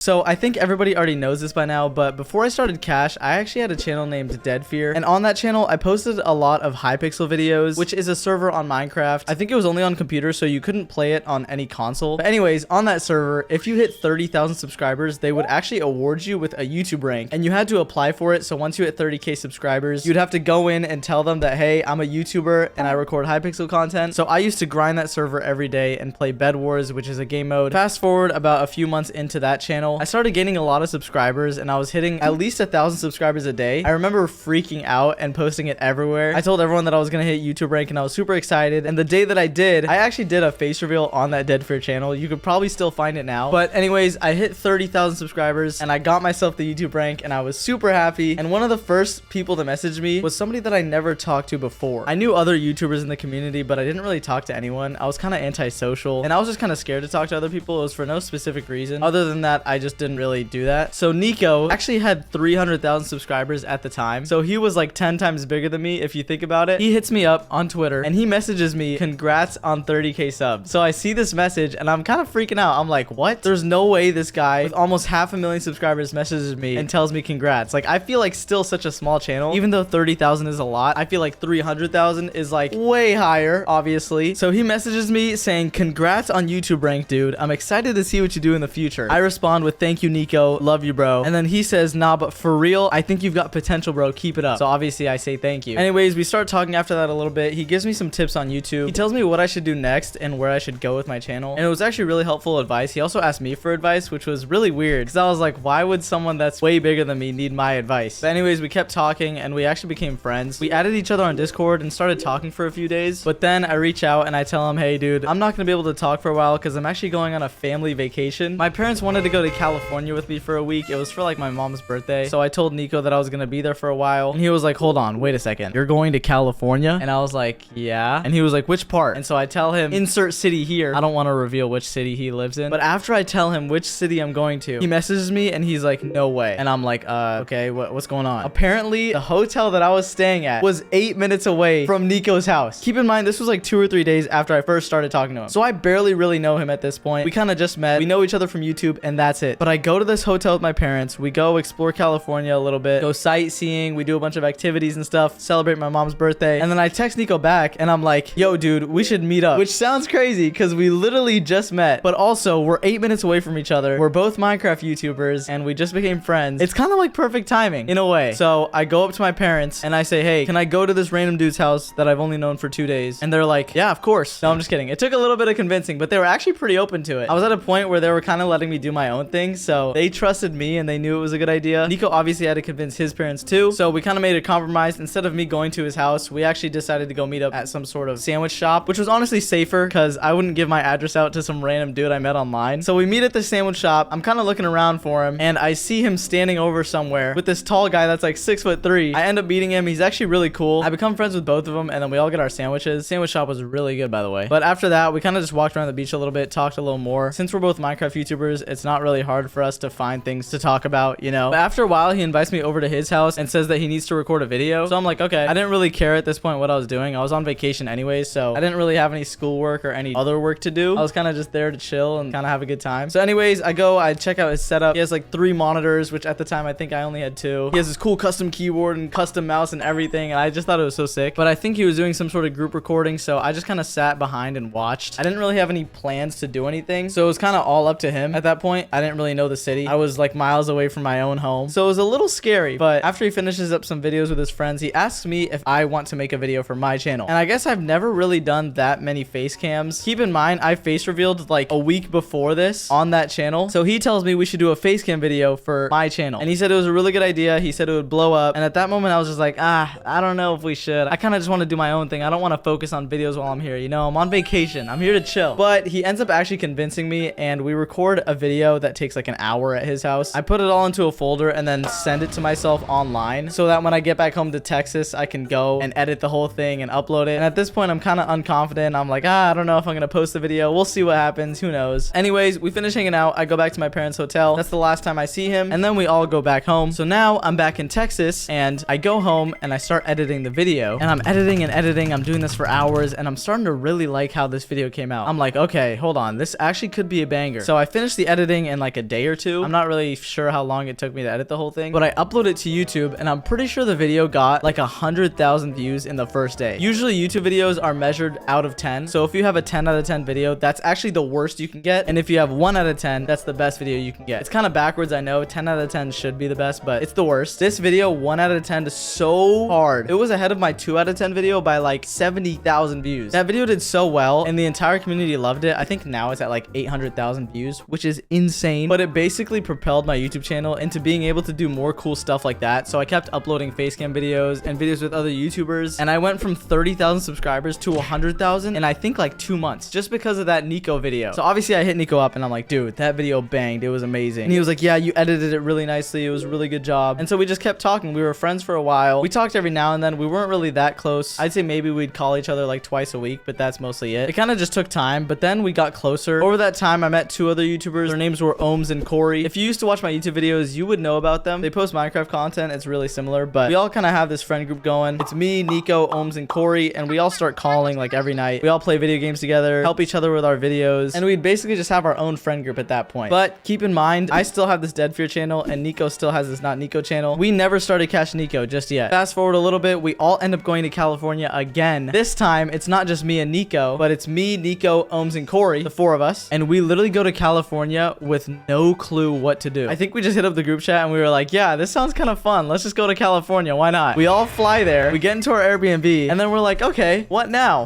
So I think everybody already knows this by now, but before I started Cash, I actually had a channel named Dead Fear, and on that channel I posted a lot of Hypixel videos, which is a server on Minecraft. I think it was only on computer, so you couldn't play it on any console. But anyways, on that server, if you hit 30,000 subscribers, they would actually award you with a YouTube rank, and you had to apply for it. So once you hit 30k subscribers, you'd have to go in and tell them that, hey, I'm a YouTuber and I record Hypixel content. So I used to grind that server every day and play Bed Wars, which is a game mode. Fast forward about a few months into that channel, I started gaining a lot of subscribers and I was hitting at least 1,000 subscribers a day. I remember freaking out and posting it everywhere. I told everyone that I was gonna hit YouTube rank and I was super excited. And the day that I did, I actually did a face reveal on that Dead Fear channel. You could probably still find it now. But anyways, I hit 30,000 subscribers and I got myself the YouTube rank and I was super happy. And one of the first people to message me was somebody that I never talked to before. I knew other YouTubers in the community, but I didn't really talk to anyone. I was kind of antisocial and I was just kind of scared to talk to other people. It was for no specific reason. Other than that, I just didn't really do that. So Nico actually had 300,000 subscribers at the time. So he was like 10 times bigger than me if you think about it. He hits me up on Twitter and he messages me, congrats on 30k subs. So I see this message and I'm kind of freaking out. I'm like, what? There's no way this guy with almost 500,000 subscribers messages me and tells me congrats. Like, I feel like still such a small channel. Even though 30,000 is a lot, I feel like 300,000 is like way higher, obviously. So he messages me saying, congrats on YouTube rank, dude. I'm excited to see what you do in the future. I respond with, thank you, Nico. Love you, bro. And then he says, nah, but for real, I think you've got potential, bro. Keep it up. So obviously I say thank you. Anyways, we start talking after that a little bit. He gives me some tips on YouTube. He tells me what I should do next and where I should go with my channel. And it was actually really helpful advice. He also asked me for advice, which was really weird because I was like, why would someone that's way bigger than me need my advice? But anyways, we kept talking and we actually became friends. We added each other on Discord and started talking for a few days. But then I reach out and I tell him, hey, dude, I'm not going to be able to talk for a while because I'm actually going on a family vacation. My parents wanted to go to California with me for a week. It was for like my mom's birthday. So I told Nico that I was going to be there for a while. And he was like, hold on, wait a second. You're going to California? And I was like, yeah. And he was like, which part? And so I tell him, insert city here. I don't want to reveal which city he lives in. But after I tell him which city I'm going to, he messages me and he's like, no way. And I'm like, okay, what's going on? Apparently, the hotel that I was staying at was 8 minutes away from Nico's house. Keep in mind, this was like 2 or 3 days after I first started talking to him. So I barely really know him at this point. We kind of just met. We know each other from YouTube and that's it. But I go to this hotel with my parents. We go explore California a little bit, go sightseeing. We do a bunch of activities and stuff, celebrate my mom's birthday. And then I text Nico back and I'm like, yo, dude, we should meet up, which sounds crazy because we literally just met, but also we're 8 minutes away from each other. We're both Minecraft YouTubers and we just became friends. It's kind of like perfect timing in a way. So I go up to my parents and I say, hey, can I go to this random dude's house that I've only known for 2 days? And they're like, yeah, of course. No, I'm just kidding. It took a little bit of convincing, but they were actually pretty open to it. I was at a point where they were kind of letting me do my own thing. So they trusted me and they knew it was a good idea. Nico obviously had to convince his parents too. So we kind of made a compromise. Instead of me going to his house, we actually decided to go meet up at some sort of sandwich shop, which was honestly safer because I wouldn't give my address out to some random dude I met online. So we meet at the sandwich shop. I'm kind of looking around for him and I see him standing over somewhere with this tall guy that's like 6'3". I end up meeting him. He's actually really cool. I become friends with both of them and then we all get our sandwiches. Sandwich shop was really good, by the way. But after that, we kind of just walked around the beach a little bit, talked a little more. Since we're both Minecraft YouTubers, it's not really hard for us to find things to talk about, you know. But after a while, he invites me over to his house and says that he needs to record a video. So I'm like, okay. I didn't really care at this point what I was doing. I was on vacation anyways, so I didn't really have any schoolwork or any other work to do. I was kind of just there to chill and kind of have a good time. So anyways, I check out his setup. He has like 3 monitors, which at the time I think I only had 2. He has this cool custom keyboard and custom mouse and everything, and I just thought it was so sick. But I think he was doing some sort of group recording, so I just kind of sat behind and watched. I didn't really have any plans to do anything, so it was kind of all up to him at that point. I didn't really know the city. I was like miles away from my own home, so it was a little scary. But after he finishes up some videos with his friends, he asks me if I want to make a video for my channel. And I guess I've never really done that many face cams. Keep in mind, I face revealed like a week before this on that channel. So he tells me we should do a face cam video for my channel. And he said it was a really good idea. He said it would blow up. And at that moment, I was just like, I don't know if we should. I kind of just want to do my own thing. I don't want to focus on videos while I'm here. You know, I'm on vacation. I'm here to chill. But he ends up actually convincing me and we record a video that takes like an hour at his house. I put it all into a folder and then send it to myself online so that when I get back home to Texas, I can go and edit the whole thing and upload it. And at this point, I'm kind of unconfident. I'm like, I don't know if I'm going to post the video. We'll see what happens. Who knows? Anyways, we finish hanging out. I go back to my parents' hotel. That's the last time I see him. And then we all go back home. So now I'm back in Texas and I go home and I start editing the video. And I'm editing and editing. I'm doing this for hours and I'm starting to really like how this video came out. I'm like, okay, hold on. This actually could be a banger. So I finished the editing in like like a day or two. I'm not really sure how long it took me to edit the whole thing, but I uploaded it to YouTube, and I'm pretty sure the video got like 100,000 views in the first day. Usually YouTube videos are measured out of 10. So if you have a 10 out of 10 video, that's actually the worst you can get. And if you have 1 out of 10, that's the best video you can get. It's kind of backwards, I know. 10 out of 10 should be the best, but it's the worst. This video, 1 out of 10 is so hard. It was ahead of my 2 out of 10 video by like 70,000 views. That video did so well, and the entire community loved it. I think now it's at like 800,000 views, which is insane, but it basically propelled my YouTube channel into being able to do more cool stuff like that. So I kept uploading facecam videos and videos with other YouTubers, and I went from 30,000 subscribers to 100,000 in I think like 2 months just because of that Nico video. So obviously I hit Nico up and I'm like, dude, that video banged. It was amazing. And he was like, yeah, you edited it really nicely. It was a really good job. And so we just kept talking. We were friends for a while. We talked every now and then. We weren't really that close. I'd say maybe we'd call each other like twice a week, but that's mostly it. It kind of just took time, but then we got closer. Over that time, I met 2 other YouTubers. Their names were Ohms and Corey. If you used to watch my YouTube videos, you would know about them. They post Minecraft content. It's really similar, but we all kind of have this friend group going. It's me, Nico, Ohms, and Corey, and we all start calling like every night. We all play video games together, help each other with our videos, and we'd basically just have our own friend group at that point. But keep in mind, I still have this Dead Fear channel, and Nico still has this Not Nico channel. We never started Cash and Nico just yet. Fast forward a little bit, we all end up going to California again. This time, it's not just me and Nico, but it's me, Nico, Ohms, and Corey, the 4 of us, and we literally go to California with no clue what to do. I think we just hit up the group chat and we were like, yeah, this sounds kind of fun. Let's just go to California. Why not? We all fly there. We get into our Airbnb, and then we're like, okay, what now?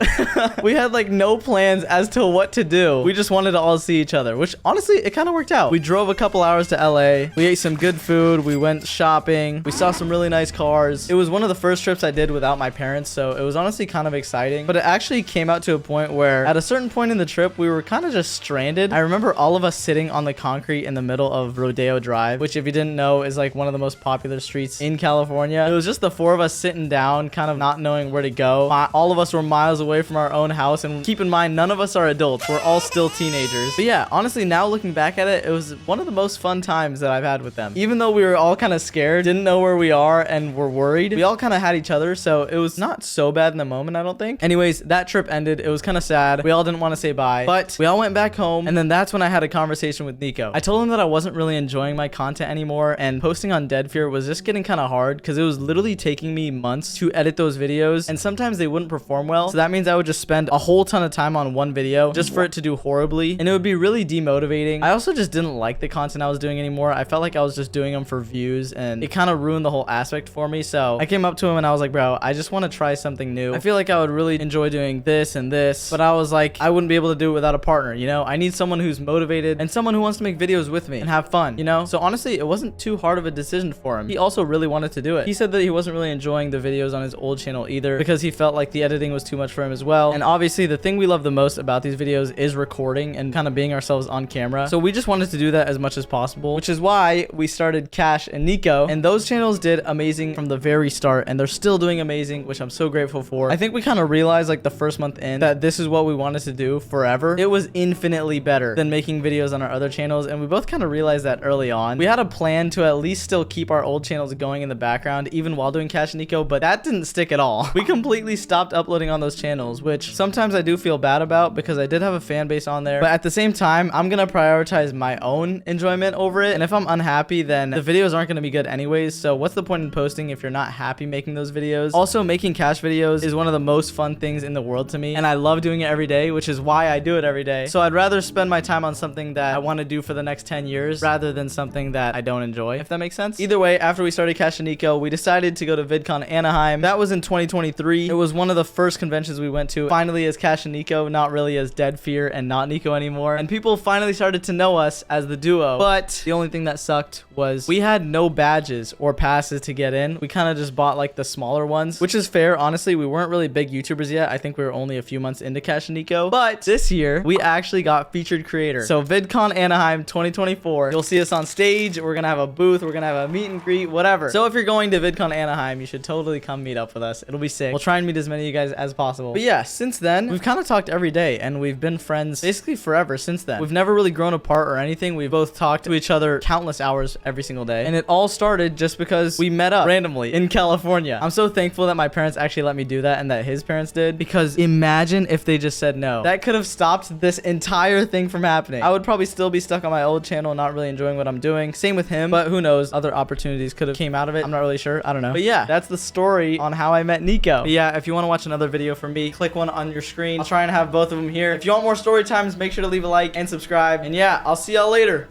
We had like no plans as to what to do. We just wanted to all see each other, which honestly, it kind of worked out. We drove a couple hours to LA. We ate some good food. We went shopping. We saw some really nice cars. It was one of the first trips I did without my parents, so it was honestly kind of exciting, but it actually came out to a point where at a certain point in the trip, we were kind of just stranded. I remember all of us sitting on the concrete in the middle of Rodeo Drive, which if you didn't know is like one of the most popular streets in California. It was just the 4 of us sitting down, kind of not knowing where to go. All of us were miles away from our own house, and keep in mind, none of us are adults. We're all still teenagers. But yeah, honestly, now looking back at it, it was one of the most fun times that I've had with them. Even though we were all kind of scared, didn't know where we are, and were worried, we all kind of had each other, so it was not so bad in the moment, I don't think. Anyways, that trip ended. It was kind of sad. We all didn't want to say bye, but we all went back home, and then that's when I had a conversation with Nico. I told him that I wasn't really enjoying my content anymore, and posting on Dead Fear was just getting kind of hard because it was literally taking me months to edit those videos, and sometimes they wouldn't perform well. So that means I would just spend a whole ton of time on one video just for it to do horribly, and it would be really demotivating. I also just didn't like the content I was doing anymore. I felt like I was just doing them for views, and it kind of ruined the whole aspect for me. So I came up to him and I was like, bro, I just want to try something new. I feel like I would really enjoy doing this and this, but I was like, I wouldn't be able to do it without a partner, you know? I need someone who's motivated and someone who wants to make videos with me and have fun, you know? So honestly, it wasn't too hard of a decision for him. He also really wanted to do it. He said that he wasn't really enjoying the videos on his old channel either because he felt like the editing was too much for him as well. And obviously the thing we love the most about these videos is recording and kind of being ourselves on camera. So we just wanted to do that as much as possible, which is why we started Cash and Nico, and those channels did amazing from the very start, and they're still doing amazing, which I'm so grateful for. I think we kind of realized like the first month in that this is what we wanted to do forever. It was infinitely better than making videos on our other channels, and we both kind of realized that early on. We had a plan to at least still keep our old channels going in the background even while doing Cash and Nico, but that didn't stick at all. We completely stopped uploading on those channels, which sometimes I do feel bad about because I did have a fan base on there, but at the same time, I'm gonna prioritize my own enjoyment over it, and if I'm unhappy, then the videos aren't gonna be good anyways. So what's the point in posting if you're not happy making those videos? Also, making Cash videos is one of the most fun things in the world to me, and I love doing it every day, which is why I do it every day. So I'd rather spend my time on something that I want to do for the next 10 years rather than something that I don't enjoy, if that makes sense. Either way, after we started Cash and Nico, we decided to go to VidCon Anaheim. That was in 2023. It was one of the first conventions we went to, finally as Cash and Nico, not really as Dead Fear and Not Nico anymore, and people finally started to know us as the duo. But the only thing that sucked was we had no badges or passes to get in. We kind of just bought like the smaller ones, which is fair. Honestly, we weren't really big YouTubers yet. I think we were only a few months into Cash and Nico, but this year we actually got featured creator. So VidCon Anaheim 2024, you'll see us on stage. We're gonna have a booth, we're gonna have a meet and greet, whatever. So if you're going to VidCon Anaheim, you should totally come meet up with us. It'll be sick. We'll try and meet as many of you guys as possible. But yeah, since then we've kind of talked every day, and we've been friends basically forever since then. We've never really grown apart or anything. We've both talked to each other countless hours every single day, and it all started just because we met up randomly in California. I'm so thankful that my parents actually let me do that and that his parents did, because imagine if they just said no. That could have stopped this entire thing from happening. I would probably still be stuck on my old channel, not really enjoying what I'm doing. Same with him, but who knows, other opportunities could have came out of it. I'm not really sure. I don't know. But yeah, that's the story on how I met Nico. But yeah, if you want to watch another video from me, click one on your screen. I'll try and have both of them here. If you want more story times, make sure to leave a like and subscribe. And yeah, I'll see y'all later.